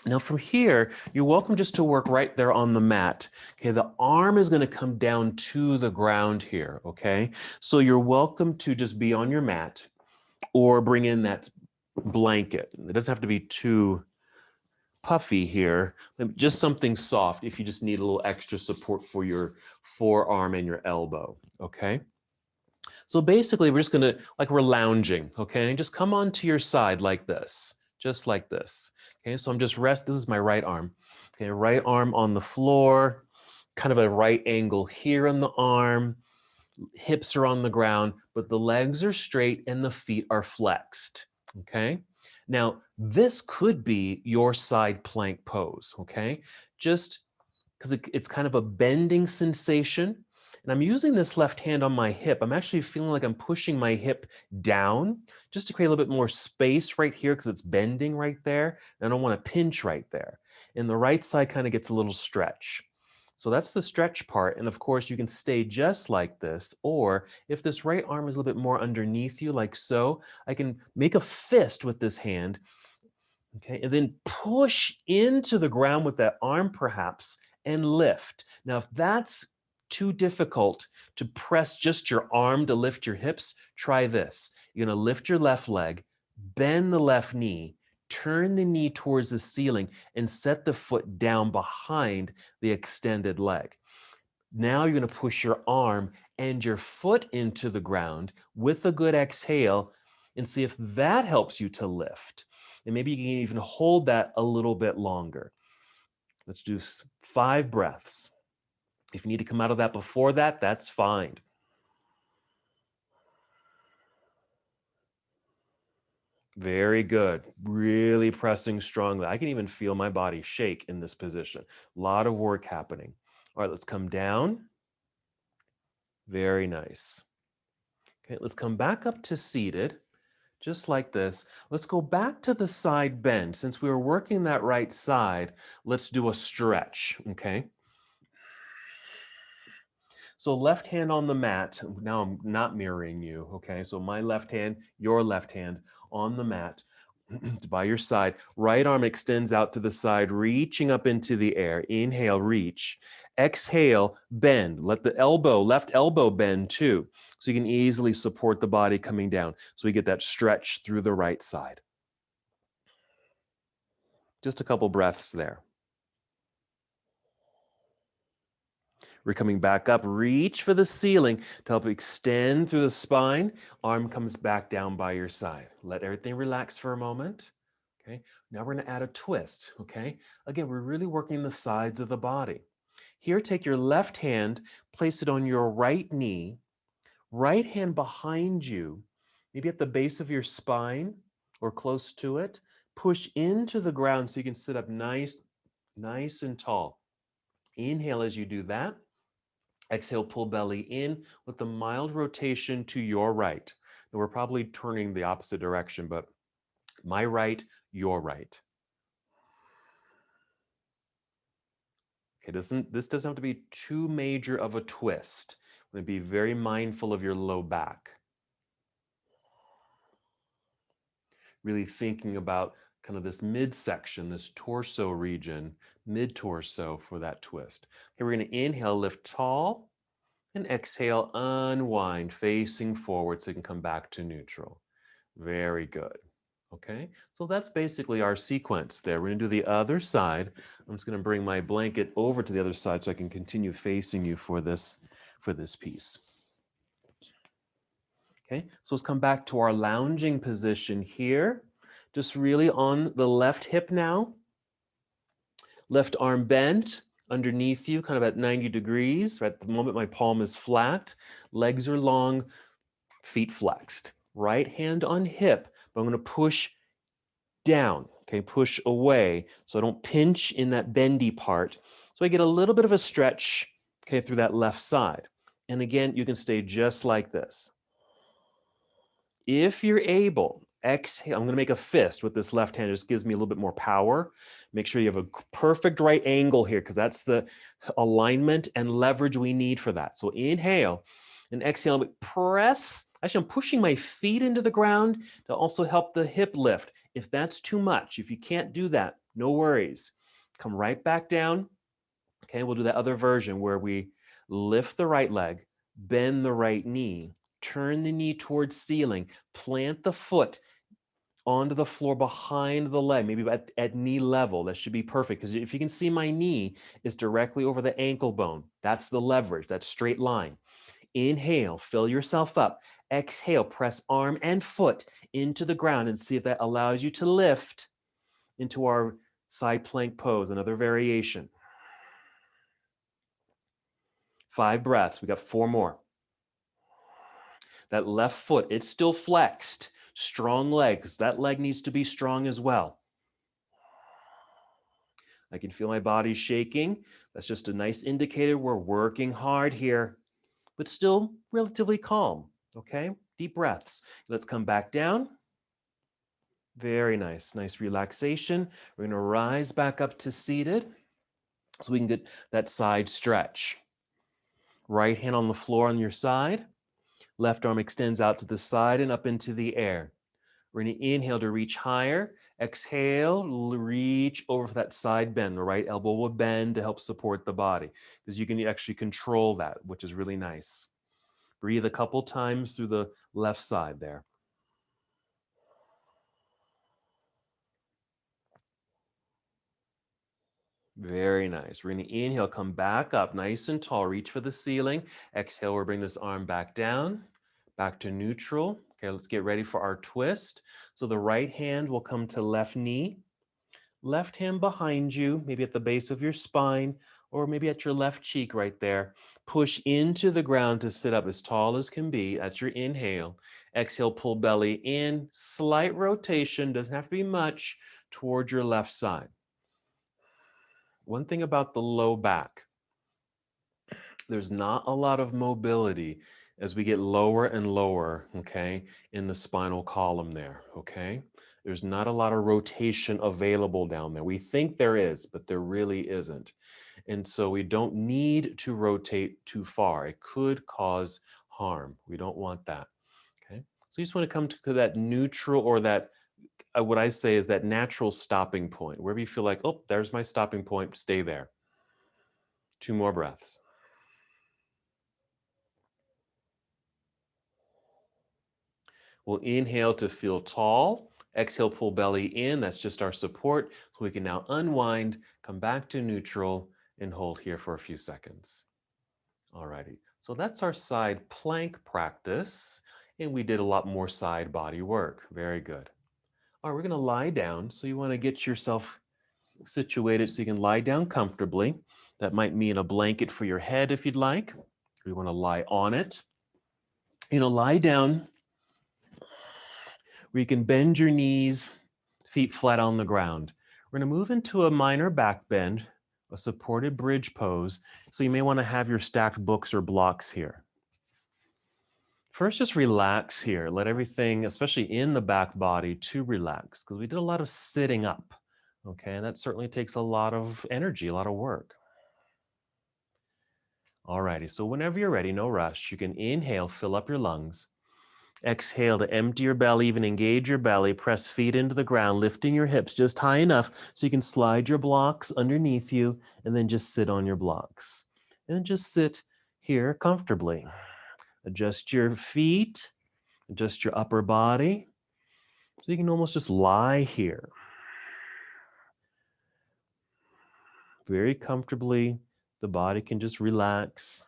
Now from here, you're welcome just to work right there on the mat. Okay, the arm is going to come down to the ground here, okay? So you're welcome to just be on your mat or bring in that blanket. It doesn't have to be too puffy here, just something soft if you just need a little extra support for your forearm and your elbow, okay? So basically, we're just gonna, like we're lounging, okay? Just come onto your side like this, just like this. Okay, so I'm just this is my right arm. Okay, right arm on the floor, kind of a right angle here on the arm, hips are on the ground, but the legs are straight and the feet are flexed, okay? Now, this could be your side plank pose, okay? Just because it's kind of a bending sensation. And I'm using this left hand on my hip. I'm actually feeling like I'm pushing my hip down just to create a little bit more space right here because it's bending right there. And I don't want to pinch right there. And the right side kind of gets a little stretch. So that's the stretch part. And of course, you can stay just like this. Or if this right arm is a little bit more underneath you, like so, I can make a fist with this hand. Okay, and then push into the ground with that arm perhaps and lift. Now, if that's too difficult to press just your arm to lift your hips, try this. You're gonna lift your left leg, bend the left knee, turn the knee towards the ceiling, and set the foot down behind the extended leg. Now you're gonna push your arm and your foot into the ground with a good exhale and see if that helps you to lift. And maybe you can even hold that a little bit longer. Let's do 5 breaths. If you need to come out of that before that, that's fine. Very good. Really pressing strongly. I can even feel my body shake in this position. A lot of work happening. All right, let's come down. Very nice. Okay, let's come back up to seated. Just like this. Let's go back to the side bend. Since we were working that right side, let's do a stretch, okay? So left hand on the mat. Now I'm not mirroring you, okay? So my left hand, your left hand on the mat by your side. Right arm extends out to the side, reaching up into the air. Inhale, reach. Exhale, bend. Let the left elbow bend too. So you can easily support the body coming down. So we get that stretch through the right side. Just a couple breaths there. We're coming back up. Reach for the ceiling to help extend through the spine. Arm comes back down by your side. Let everything relax for a moment. Okay. Now we're going to add a twist. Okay. Again, we're really working the sides of the body. Here, take your left hand, place it on your right knee, right hand behind you, maybe at the base of your spine or close to it. Push into the ground so you can sit up nice and tall. Inhale as you do that. Exhale, pull belly in with a mild rotation to your right. Now we're probably turning the opposite direction, but my right, your right. Okay, this doesn't have to be too major of a twist. I'm going to be very mindful of your low back. Really thinking about kind of this midsection, this torso region, mid-torso for that twist. Okay, we're going to inhale, lift tall, and exhale, unwind, facing forward so you can come back to neutral. Very good. Okay, so that's basically our sequence there. We're gonna do the other side. I'm just gonna bring my blanket over to the other side so I can continue facing you for this piece. Okay, so let's come back to our lounging position here. Just really on the left hip now. Left arm bent underneath you, kind of at 90 degrees. At the moment, my palm is flat. Legs are long, feet flexed. Right hand on hip, but I'm gonna push down, okay, push away so I don't pinch in that bendy part. So I get a little bit of a stretch, okay, through that left side. And again, you can stay just like this. If you're able, exhale. I'm going to make a fist with this left hand. It just gives me a little bit more power. Make sure you have a perfect right angle here because that's the alignment and leverage we need for that. So inhale and exhale. Press. Actually, I'm pushing my feet into the ground to also help the hip lift. If that's too much, if you can't do that, no worries. Come right back down. Okay, we'll do that other version where we lift the right leg, bend the right knee, turn the knee towards ceiling, plant the foot onto the floor behind the leg, maybe at knee level. That should be perfect because if you can see my knee is directly over the ankle bone. That's the leverage, that straight line. Inhale, fill yourself up. Exhale, press arm and foot into the ground and see if that allows you to lift into our side plank pose, another variation. 5 breaths. We got 4 more. That left foot, it's still flexed. Strong leg, because that leg needs to be strong as well. I can feel my body shaking. That's just a nice indicator we're working hard here, but still relatively calm. Okay, deep breaths. Let's come back down. Very nice, nice relaxation. We're gonna rise back up to seated so we can get that side stretch. Right hand on the floor on your side. Left arm extends out to the side and up into the air. We're going to inhale to reach higher. Exhale, reach over for that side bend. The right elbow will bend to help support the body because you can actually control that, which is really nice. Breathe a couple times through the left side there. Very nice. We're going to inhale, come back up nice and tall. Reach for the ceiling. Exhale, we'll bring this arm back down, back to neutral. Okay, let's get ready for our twist. So the right hand will come to left knee. Left hand behind you, maybe at the base of your spine, or maybe at your left cheek right there. Push into the ground to sit up as tall as can be. That's your inhale. Exhale, pull belly in. Slight rotation, doesn't have to be much, towards your left side. One thing about the low back, there's not a lot of mobility as we get lower and lower, okay, in the spinal column there, okay? There's not a lot of rotation available down there. We think there is, but there really isn't. And so we don't need to rotate too far. It could cause harm. We don't want that, okay? So you just want to come to that neutral or that, what I say is that natural stopping point. Wherever you feel like, oh, there's my stopping point, stay there. 2 more breaths. We'll inhale to feel tall. Exhale, pull belly in. That's just our support. So we can now unwind, come back to neutral, and hold here for a few seconds. Alrighty. So that's our side plank practice. And we did a lot more side body work. Very good. All right, we're going to lie down. So you want to get yourself situated so you can lie down comfortably. That might mean a blanket for your head if you'd like. You want to lie on it. Lie down where you can bend your knees, feet flat on the ground. We're going to move into a minor back bend, a supported bridge pose. So you may want to have your stacked books or blocks here. First, just relax here. Let everything, especially in the back body, to relax because we did a lot of sitting up. Okay, and that certainly takes a lot of energy, a lot of work. Alrighty, so whenever you're ready, no rush, you can inhale, fill up your lungs. Exhale to empty your belly, even engage your belly. Press feet into the ground, lifting your hips just high enough so you can slide your blocks underneath you and then just sit on your blocks. And then just sit here comfortably. Adjust your feet, adjust your upper body. So So you can almost just lie here very comfortably. The body can just relax.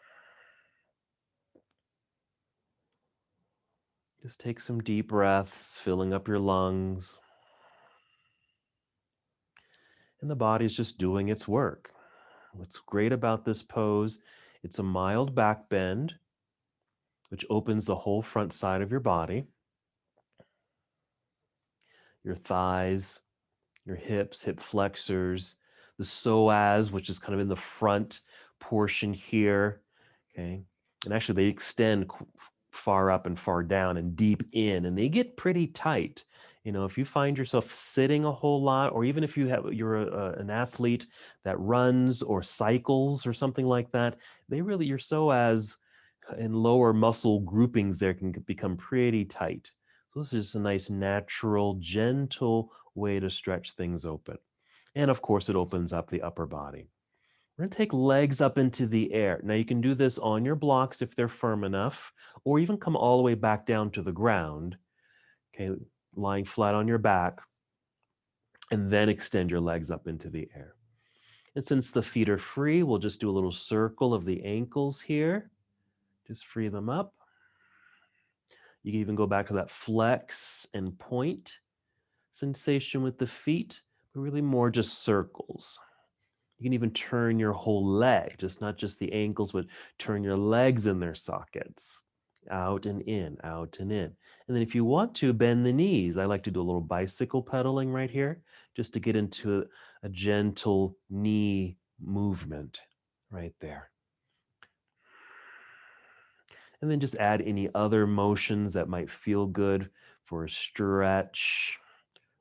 Just take some deep breaths, filling up your lungs. And the body's just doing its work. What's great about this pose, it's a mild back bend, which opens the whole front side of your body, your thighs, your hips, hip flexors, the psoas, which is kind of in the front portion here. Okay. And actually, they extend far up and far down and deep in, and they get pretty tight. If you find yourself sitting a whole lot, or even if you're an athlete that runs or cycles or something like that, your psoas and lower muscle groupings there can become pretty tight. So this is a nice, natural, gentle way to stretch things open. And of course, it opens up the upper body. We're going to take legs up into the air. Now, you can do this on your blocks if they're firm enough, or even come all the way back down to the ground, okay, lying flat on your back, and then extend your legs up into the air. And since the feet are free, we'll just do a little circle of the ankles here. Just free them up. You can even go back to that flex and point sensation with the feet, but really more just circles. You can even turn your whole leg, not just the ankles, but turn your legs in their sockets, out and in, out and in. And then if you want to, bend the knees. I like to do a little bicycle pedaling right here, just to get into a gentle knee movement right there. And then just add any other motions that might feel good for a stretch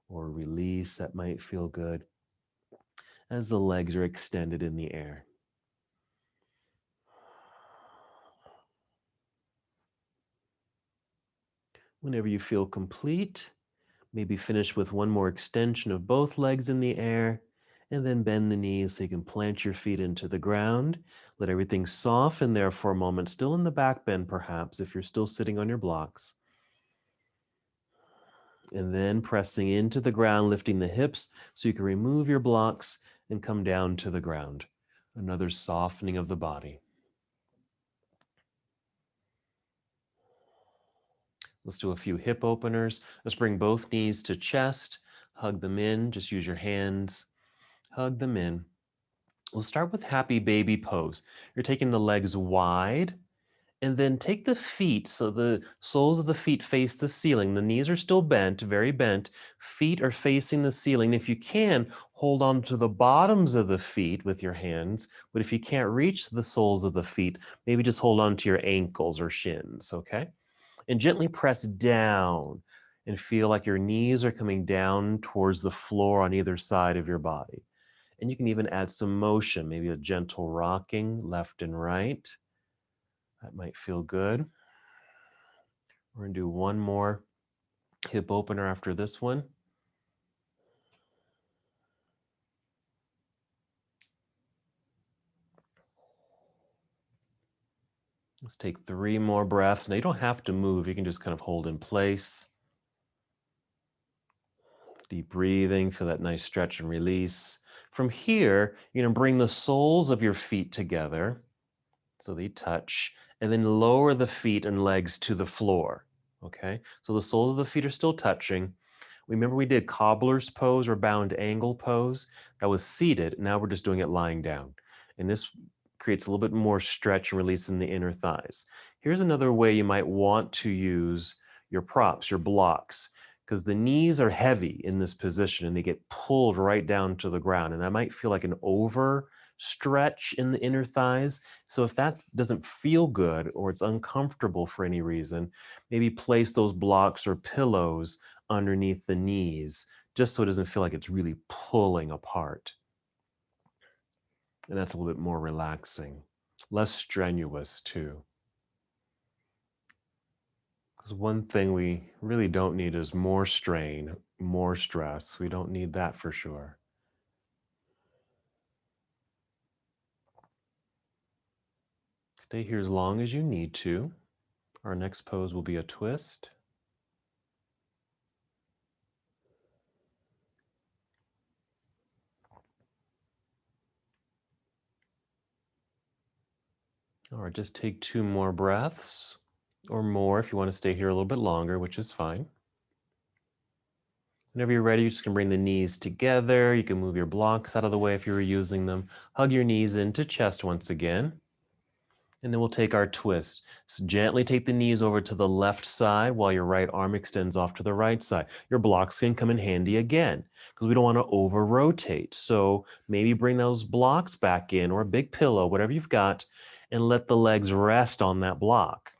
or release that might feel good as the legs are extended in the air. Whenever you feel complete, maybe finish with one more extension of both legs in the air, and then bend the knees so you can plant your feet into the ground. Let everything soften there for a moment, still in the back bend perhaps, if you're still sitting on your blocks. And then pressing into the ground, lifting the hips so you can remove your blocks and come down to the ground. Another softening of the body. Let's do a few hip openers. Let's bring both knees to chest, hug them in, just use your hands, hug them in. We'll start with happy baby pose. You're taking the legs wide, and then take the feet, so the soles of the feet face the ceiling. The knees are still bent, very bent. Feet are facing the ceiling. If you can, hold on to the bottoms of the feet with your hands, but if you can't reach the soles of the feet, maybe just hold on to your ankles or shins, okay? And gently press down and feel like your knees are coming down towards the floor on either side of your body. And you can even add some motion, maybe a gentle rocking left and right. That might feel good. We're going to do one more hip opener after this one. Let's take 3 more breaths. Now, you don't have to move. You can just kind of hold in place. Deep breathing, feel that nice stretch and release. From here, you're going to bring the soles of your feet together so they touch, and then lower the feet and legs to the floor. Okay, so the soles of the feet are still touching. Remember, we did cobbler's pose or bound angle pose. That was seated. Now we're just doing it lying down. And this creates a little bit more stretch and release in the inner thighs. Here's another way you might want to use your props, your blocks, because the knees are heavy in this position and they get pulled right down to the ground. And that might feel like an over stretch in the inner thighs. So if that doesn't feel good or it's uncomfortable for any reason, maybe place those blocks or pillows underneath the knees, just so it doesn't feel like it's really pulling apart. And that's a little bit more relaxing, less strenuous too. Because one thing we really don't need is more strain, more stress. We don't need that for sure. Stay here as long as you need to. Our next pose will be a twist. All right, just take 2 more breaths or more if you want to stay here a little bit longer, which is fine. Whenever you're ready, you're just gonna bring the knees together. You can move your blocks out of the way if you were using them. Hug your knees into chest once again. And then we'll take our twist. So gently take the knees over to the left side while your right arm extends off to the right side. Your blocks can come in handy again because we don't want to over rotate. So maybe bring those blocks back in or a big pillow, whatever you've got, and let the legs rest on that block.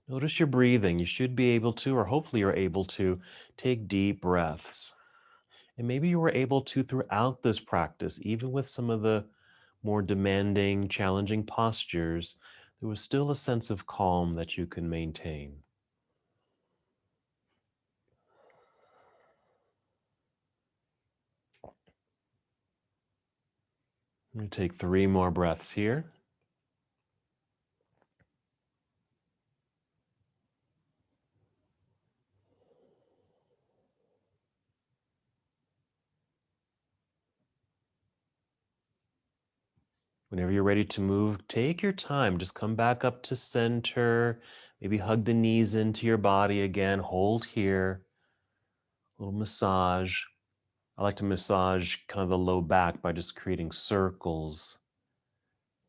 Notice your breathing. You should be able to, or hopefully you're able to, take deep breaths. And maybe you were able to throughout this practice, even with some of the more demanding, challenging postures, there was still a sense of calm that you can maintain. I'm going to take 3 more breaths here. Whenever you're ready to move, take your time. Just come back up to center. Maybe hug the knees into your body again. Hold here. A little massage. I like to massage kind of the low back by just creating circles,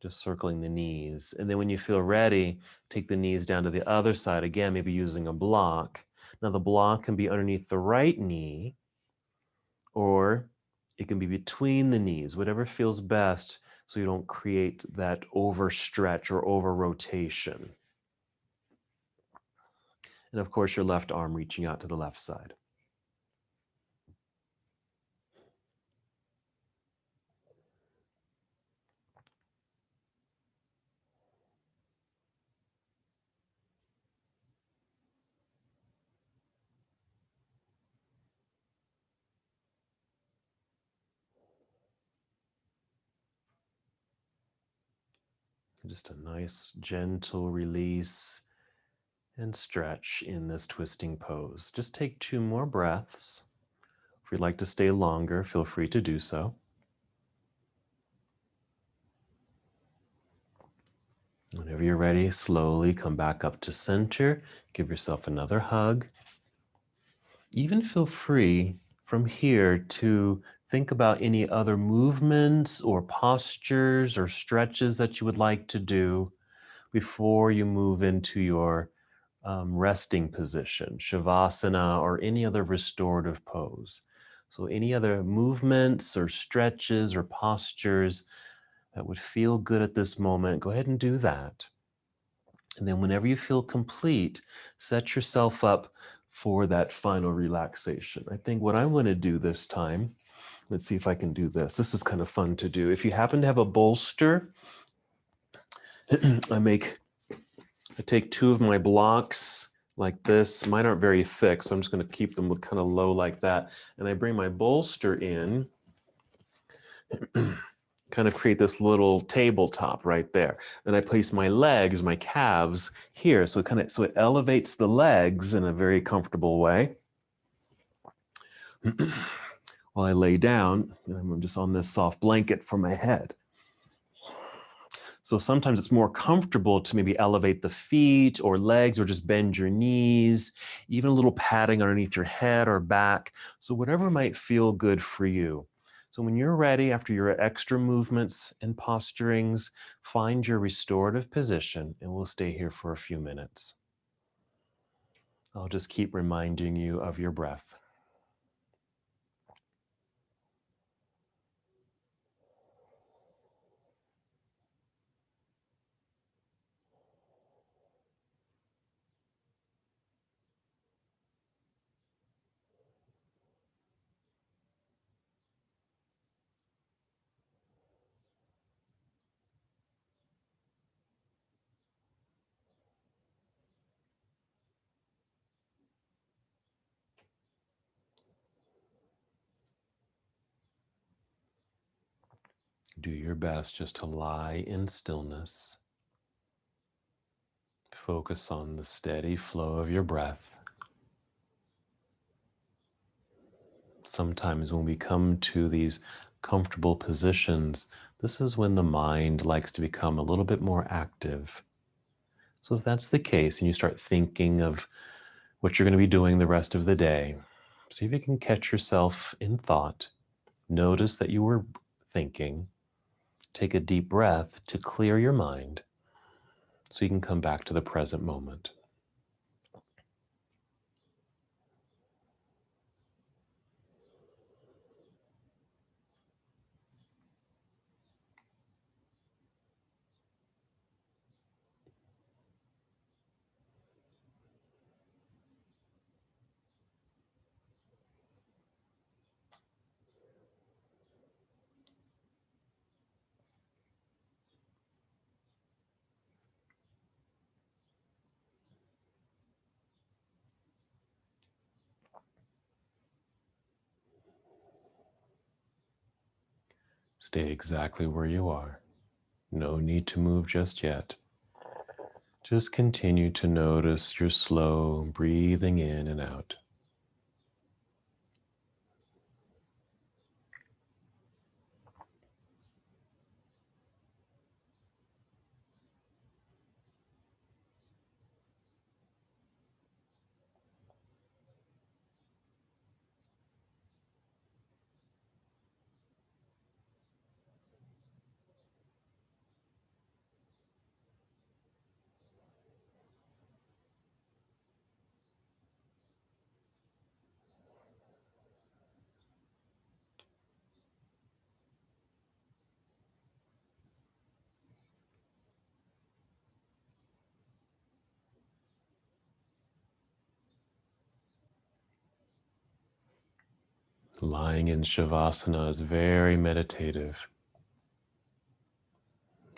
just circling the knees. And then when you feel ready, take the knees down to the other side again, maybe using a block. Now, the block can be underneath the right knee, or it can be between the knees, whatever feels best, so you don't create that overstretch or over rotation. And of course, your left arm reaching out to the left side. Just a nice, gentle release and stretch in this twisting pose. Just take 2 more breaths. If you'd like to stay longer, feel free to do so. Whenever you're ready, slowly come back up to center. Give yourself another hug. Even feel free from here to think about any other movements or postures or stretches that you would like to do before you move into your resting position, Shavasana, or any other restorative pose. So, any other movements or stretches or postures that would feel good at this moment, go ahead and do that. And then, whenever you feel complete, set yourself up for that final relaxation. I think what I'm going to do this time, let's see if I can do this. This is kind of fun to do. If you happen to have a bolster, I take 2 of my blocks like this. Mine aren't very thick, so I'm just going to keep them kind of low like that. And I bring my bolster in, kind of create this little tabletop right there. Then I place my legs, my calves here. So it elevates the legs in a very comfortable way. While I lay down, and I'm just on this soft blanket for my head. So sometimes it's more comfortable to maybe elevate the feet or legs or just bend your knees, even a little padding underneath your head or back. So whatever might feel good for you. So when you're ready, after your extra movements and posturings, find your restorative position and we'll stay here for a few minutes. I'll just keep reminding you of your breath. Do your best just to lie in stillness. Focus on the steady flow of your breath. Sometimes when we come to these comfortable positions, this is when the mind likes to become a little bit more active. So if that's the case and you start thinking of what you're going to be doing the rest of the day, see if you can catch yourself in thought. Notice that you were thinking. Take a deep breath to clear your mind so you can come back to the present moment. Stay exactly where you are. No need to move just yet. Just continue to notice your slow breathing in and out. Lying in Shavasana is very meditative,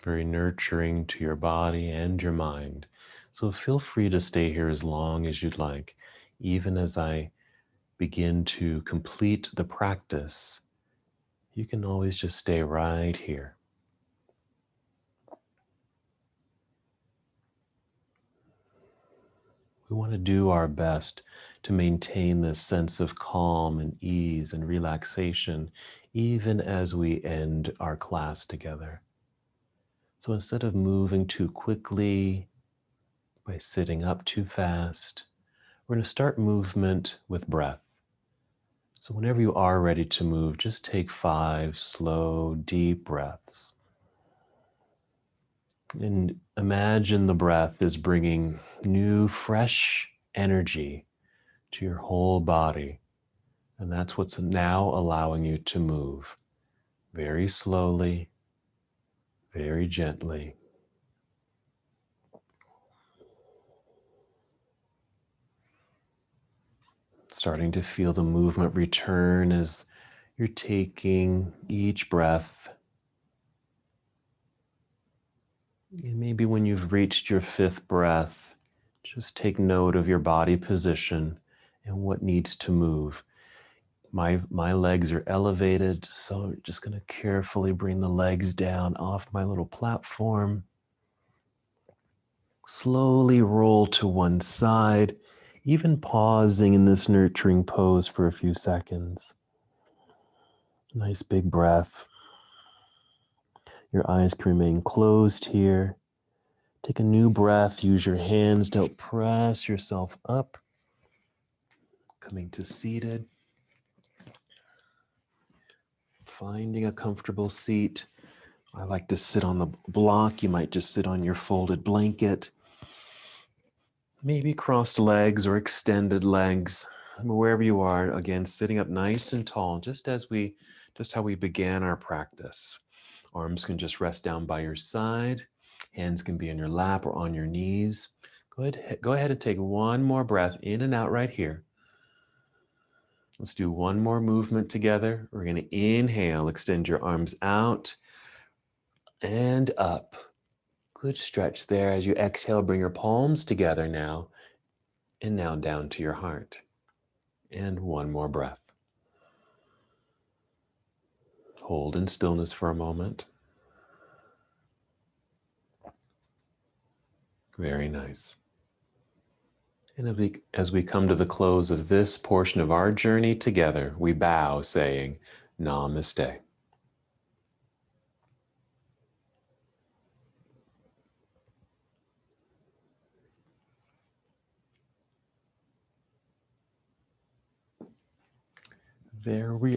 very nurturing to your body and your mind. So feel free to stay here as long as you'd like. Even as I begin to complete the practice, you can always just stay right here. We want to do our best to maintain this sense of calm and ease and relaxation, even as we end our class together. So instead of moving too quickly, by sitting up too fast, we're going to start movement with breath. So whenever you are ready to move, just take 5 slow, deep breaths. And imagine the breath is bringing new, fresh energy to your whole body. And that's what's now allowing you to move very slowly, very gently. Starting to feel the movement return as you're taking each breath. And maybe when you've reached your 5th breath, just take note of your body position and what needs to move. My legs are elevated, so I'm just going to carefully bring the legs down off my little platform. Slowly roll to one side, even pausing in this nurturing pose for a few seconds. Nice big breath. Your eyes can remain closed here. Take a new breath. Use your hands to help press yourself up. Coming to seated. Finding a comfortable seat. I like to sit on the block. You might just sit on your folded blanket. Maybe crossed legs or extended legs. Wherever you are, again, sitting up nice and tall, just how we began our practice. Arms can just rest down by your side. Hands can be in your lap or on your knees. Go ahead and take one more breath in and out right here. Let's do one more movement together. We're going to inhale, extend your arms out and up. Good stretch there. As you exhale, bring your palms together now, and now down to your heart. And one more breath. Hold in stillness for a moment. Very nice. And as we come to the close of this portion of our journey together, we bow saying, Namaste. There we